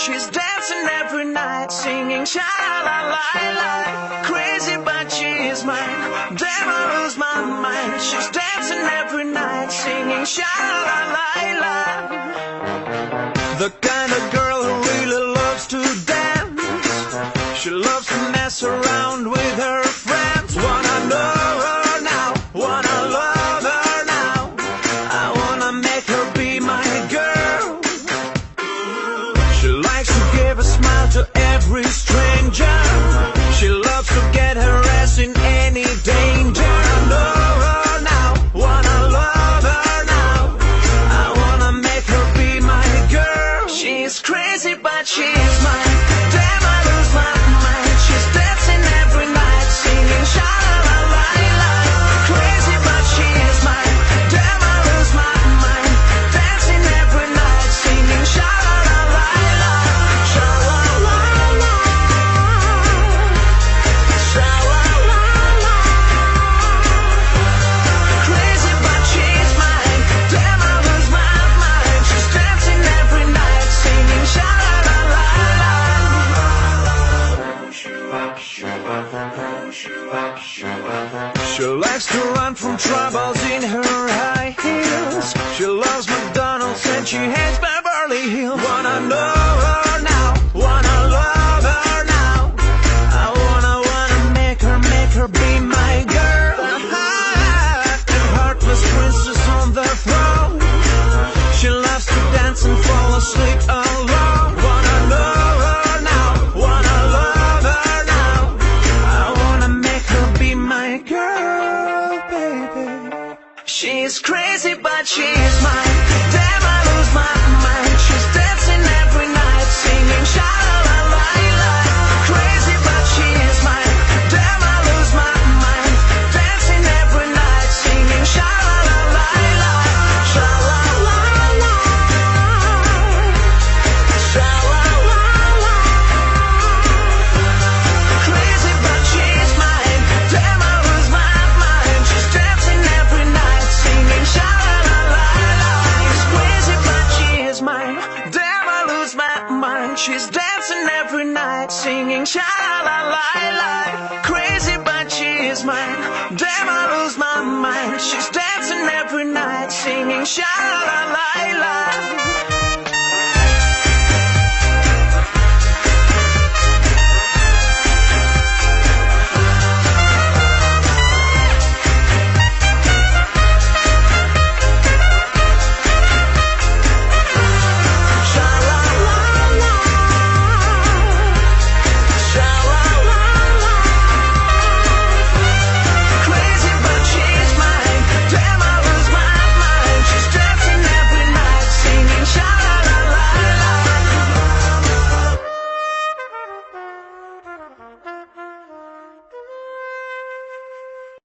She's dancing every night, singing sha-la-la-la. Crazy, but she's mine. Damn, I lose my mind. She's dancing every night, singing sha-la-la-la. The kind of girl who really loves to dance. She loves to mess around with her friends. Wanna know her now, wanna love her now. I wanna make her be my girl. She likes to give a smile to every stranger. She loves to get her ass in any danger. I know her now, wanna love her now. I wanna make her be my girl. She's crazy, but she's mine. Damn, I lose my mind. She's dancing every night, singing sha-la-la-la-la. Crazy, but she's mine. Damn, I lose my mind. Dancing every night, singing sha-la-la-la-la. Sha-la-la-la. Sha-la-la-la. Crazy, but she's mine. Damn, I lose my mind. She's dancing every night, singing sha-la-la-la-la. She likes to run from troubles in her high heels. She loves McDonald's and she hates Beverly Hills. Wanna know her now, wanna love her now. I wanna make her be my girl. And heartless princess on the throne. She loves to dance and fall asleep alone. Wanna know her now, wanna love her now. I wanna make her be my girl, baby. She's crazy, but she's mine. Damn, I lose my mind. She's dancing every night, singing sha-la-la-la-la. Crazy, but she's mine. Damn, I lose my mind. Dancing every night, singing sha-la-la-la-la. Sha-la-la-la. Sha-la-la-la. Crazy, but she's mine. Damn, I lose my mind. She's dancing every night, singing sha-la-la-la-la. She's crazy, but she is mine. Damn, I lose my mind. She's dancing every night, singing sha-la-la-la-la. Crazy, but she is mine. Damn, I lose my mind. She's dancing every night, singing sha-la-la-la-la.